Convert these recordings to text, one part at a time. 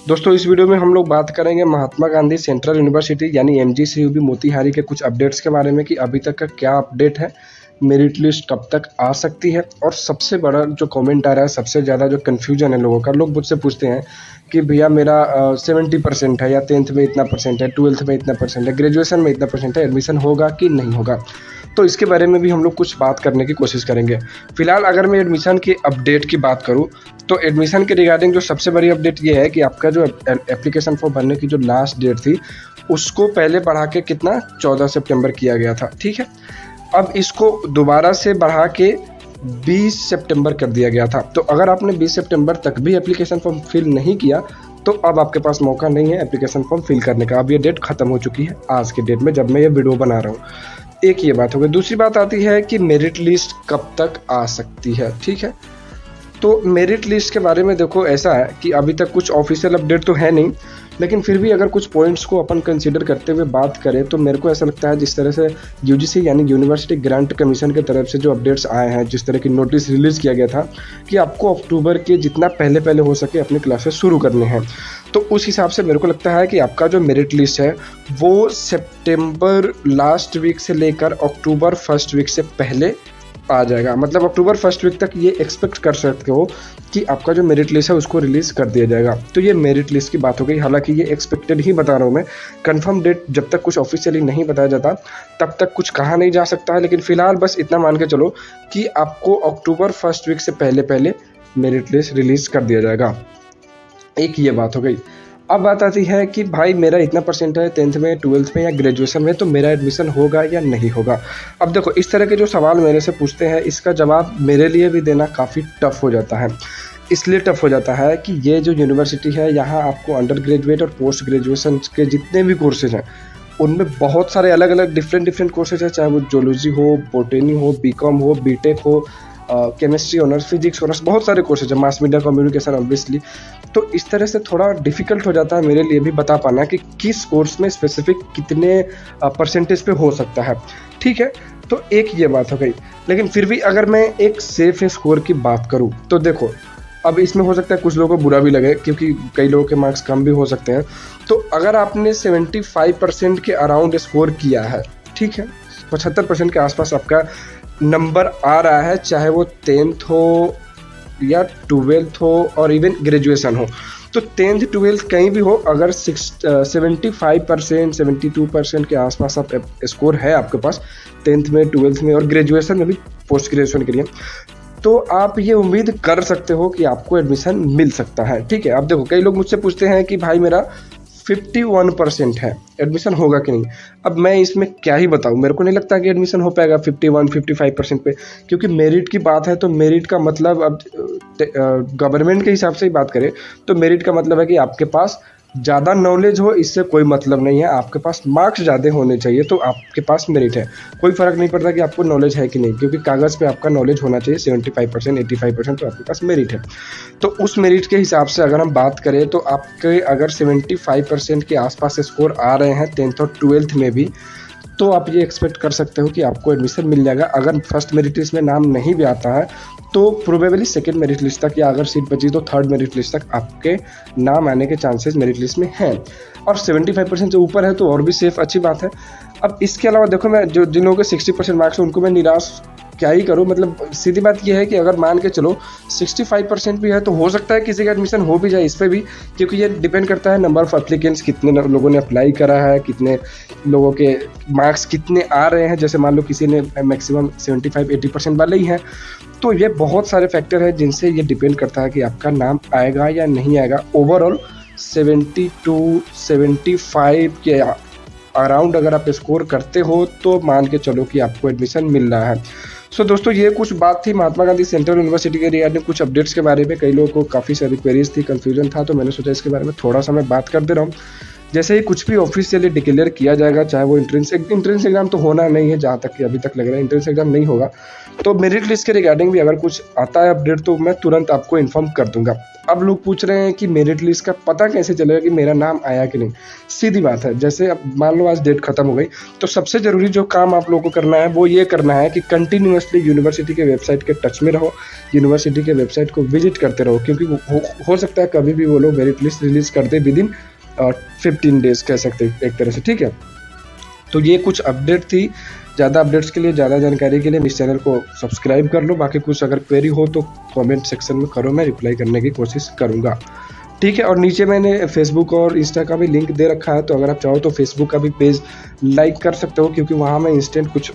दोस्तों इस वीडियो में हम लोग बात करेंगे महात्मा गांधी सेंट्रल यूनिवर्सिटी यानी MGCUB मोतिहारी के कुछ अपडेट्स के बारे में कि अभी तक का क्या अपडेट है, मेरिट लिस्ट कब तक आ सकती है। और सबसे बड़ा जो कमेंट आ रहा है, सबसे ज़्यादा जो कन्फ्यूजन है लोगों का, लोग मुझसे पूछते हैं कि भैया मेरा 70% है या 10th में इतना परसेंट है, 12th में इतना परसेंट है, ग्रेजुएशन में इतना परसेंट है, एडमिशन होगा कि नहीं होगा। तो इसके बारे में भी हम लोग कुछ बात करने की कोशिश करेंगे। फिलहाल अगर मैं एडमिशन की अपडेट की बात करूं तो एडमिशन के रिगार्डिंग जो सबसे बड़ी अपडेट ये है कि आपका जो एप्लीकेशन फॉर्म भरने की जो लास्ट डेट थी उसको पहले बढ़ा के कितना 14 सितंबर किया गया था, ठीक है। अब इसको दोबारा से बढ़ा के 20 सितंबर कर दिया गया था। तो अगर आपने 20 सितंबर तक भी एप्लीकेशन फॉर्म फिल नहीं किया तो अब आपके पास मौका नहीं है एप्लीकेशन फॉर्म फिल करने का। अब ये डेट खत्म हो चुकी है आज के डेट में जब मैं ये वीडियो बना रहा हूँ। एक ये बात हो गई। दूसरी बात आती है कि मेरिट लिस्ट कब तक आ सकती है, ठीक है। तो मेरिट लिस्ट के बारे में देखो ऐसा है कि अभी तक कुछ ऑफिशियल अपडेट तो है नहीं, लेकिन फिर भी अगर कुछ पॉइंट्स को अपन कंसीडर करते हुए बात करें तो मेरे को ऐसा लगता है जिस तरह से UGC यानी यूनिवर्सिटी ग्रांट कमीशन की तरफ से जो अपडेट्स आए हैं, जिस तरह की नोटिस रिलीज़ किया गया था कि आपको अक्टूबर के जितना पहले हो सके अपनी क्लासेस शुरू करने हैं, तो उस हिसाब से मेरे को लगता है कि आपका जो मेरिट लिस्ट है वो सितंबर लास्ट वीक से लेकर अक्टूबर फर्स्ट वीक से पहले आ जाएगा। मतलब अक्टूबर फर्स्ट वीक तक ये एक्सपेक्ट कर सकते हो कि आपका जो मेरिट लिस्ट है उसको रिलीज़ कर दिया जाएगा। तो ये मेरिट लिस्ट की बात हो गई। हालांकि ये एक्सपेक्टेड ही बता रहा हूँ मैं, कंफर्म डेट जब तक कुछ ऑफिशियली नहीं बताया जाता तब तक कुछ कहा नहीं जा सकता है। लेकिन फिलहाल बस इतना मान के चलो कि आपको अक्टूबर फर्स्ट वीक से पहले मेरिट लिस्ट रिलीज़ कर दिया जाएगा। एक ये बात हो गई। अब बात आती है कि भाई मेरा इतना परसेंट है 10th में, 12th में या ग्रेजुएशन में, तो मेरा एडमिशन होगा या नहीं होगा। अब देखो इस तरह के जो सवाल मेरे से पूछते हैं इसका जवाब मेरे लिए भी देना काफ़ी टफ हो जाता है। इसलिए टफ हो जाता है कि ये जो यूनिवर्सिटी है यहाँ आपको अंडर ग्रेजुएट और पोस्ट ग्रेजुएशन के जितने भी कोर्सेज हैं उनमें बहुत सारे अलग अलग डिफरेंट कोर्सेज हैं, चाहे वो जोलॉजी हो, बोटेनी हो, BCom हो, BTech हो, केमिस्ट्री ऑनर्स, फिजिक्स ऑनर्स, बहुत सारे कोर्सेज है, मास मीडिया कम्युनिकेशन ऑब्वियसली। तो इस तरह से थोड़ा डिफिकल्ट हो जाता है मेरे लिए भी बता पाना कि किस कोर्स में स्पेसिफिक कितने परसेंटेज पे हो सकता है, ठीक है। तो एक ये बात हो गई। लेकिन फिर भी अगर मैं एक सेफ स्कोर की बात करूँ तो देखो अब इसमें हो सकता है कुछ लोगों को बुरा भी लगे क्योंकि कई लोगों के मार्क्स कम भी हो सकते हैं। तो अगर आपने 75% के अराउंड स्कोर किया है, ठीक है, 75% के आसपास आपका नंबर आ रहा है, चाहे वो 10th हो या 12th हो और इवन ग्रेजुएशन हो, तो 10th 12th कहीं भी हो, अगर 75% 72% के आसपास आप स्कोर है आपके पास 10th में, 12th में और ग्रेजुएशन में भी, पोस्ट ग्रेजुएशन के लिए, तो आप ये उम्मीद कर सकते हो कि आपको एडमिशन मिल सकता है, ठीक है। अब देखो कई लोग मुझसे पूछते हैं कि भाई मेरा 51% है, एडमिशन होगा कि नहीं। अब मैं इसमें क्या ही बताऊं, मेरे को नहीं लगता कि एडमिशन हो पाएगा 51-55% पे, क्योंकि मेरिट की बात है तो मेरिट का मतलब अब गवर्नमेंट के हिसाब से ही बात करें तो मेरिट का मतलब है कि आपके पास ज़्यादा नॉलेज हो, इससे कोई मतलब नहीं है। आपके पास मार्क्स ज़्यादा होने चाहिए तो आपके पास मेरिट है। कोई फ़र्क नहीं पड़ता कि आपको नॉलेज है कि नहीं, क्योंकि कागज़ पे आपका नॉलेज होना चाहिए 75% 85%, तो आपके पास मेरिट है। तो उस मेरिट के हिसाब से अगर हम बात करें तो आपके अगर 75% के आसपास स्कोर आ रहे हैं 10th और 12th में भी, तो आप ये एक्सपेक्ट कर सकते हो कि आपको एडमिशन मिल जाएगा। अगर फर्स्ट मेरिट लिस्ट में नाम नहीं भी आता है तो प्रोबेबली सेकंड मेरिट लिस्ट तक, या अगर सीट बची तो थर्ड मेरिट लिस्ट तक आपके नाम आने के चांसेस मेरिट लिस्ट में हैं। और 75% से ऊपर है तो और भी सेफ, अच्छी बात है। अब इसके अलावा देखो मैं जो जिन लोगों के 60% मार्क्स हैं उनको मैं निराश क्या ही करूं। मतलब सीधी बात यह है कि अगर मान के चलो 65% भी है तो हो सकता है किसी का एडमिशन हो भी जाए इस पर भी, क्योंकि ये डिपेंड करता है नंबर ऑफ एप्लीकेंट्स, कितने लोगों ने अप्लाई करा है, कितने लोगों के मार्क्स कितने आ रहे हैं। जैसे मान लो किसी ने मैक्सिमम 75-80% वाले ही हैं, तो ये बहुत सारे फैक्टर हैं जिनसे ये डिपेंड करता है कि आपका नाम आएगा या नहीं आएगा। ओवरऑल 72-75 के अराउंड अगर आप स्कोर करते हो तो मान के चलो कि आपको एडमिशन मिल रहा है। सो दोस्तों ये कुछ बात थी महात्मा गांधी सेंट्रल यूनिवर्सिटी के रिगार्डिंग कुछ अपडेट्स के बारे में। कई लोगों को काफ़ी सारी क्वेरीज थी, कन्फ्यूजन था, तो मैंने सोचा इसके बारे में थोड़ा सा मैं बात कर दे रहा हूँ। जैसे ही कुछ भी ऑफिशियली डिक्लेयर किया जाएगा, चाहे वो एंट्रेंस एग्जाम तो होना नहीं है, जहाँ तक कि अभी तक लग रहा है एंट्रेंस एग्जाम नहीं होगा, तो मेरिट लिस्ट के रिगार्डिंग भी अगर कुछ आता है अपडेट तो मैं तुरंत आपको इन्फॉर्म कर दूंगा। अब लोग पूछ रहे हैं कि मेरिट लिस्ट का पता कैसे चलेगा कि मेरा नाम आया कि नहीं। सीधी बात है, जैसे अब मान लो आज डेट खत्म हो गई, तो सबसे ज़रूरी जो काम आप लोगों को करना है वो ये करना है कि कंटिन्यूअसली यूनिवर्सिटी के वेबसाइट के टच में रहो, यूनिवर्सिटी के वेबसाइट को विजिट करते रहो, क्योंकि हो सकता है कभी भी वो लोग मेरिट लिस्ट रिलीज़ कर दे विदिन 15 डेज कह सकते हैं एक तरह से, ठीक है। तो ये कुछ अपडेट थी। ज़्यादा अपडेट्स के लिए, ज़्यादा जानकारी के लिए इस चैनल को सब्सक्राइब कर लो। बाकी कुछ अगर क्वेरी हो तो कमेंट सेक्शन में करो, मैं रिप्लाई करने की कोशिश करूँगा, ठीक है। और नीचे मैंने फेसबुक और इंस्टा का भी लिंक दे रखा है, तो अगर आप चाहो तो फेसबुक का भी पेज लाइक कर सकते हो, क्योंकि वहाँ मैं इंस्टेंट कुछ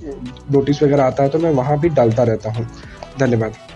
नोटिस वगैरह आता है तो मैं वहाँ भी डालता रहता हूँ। धन्यवाद।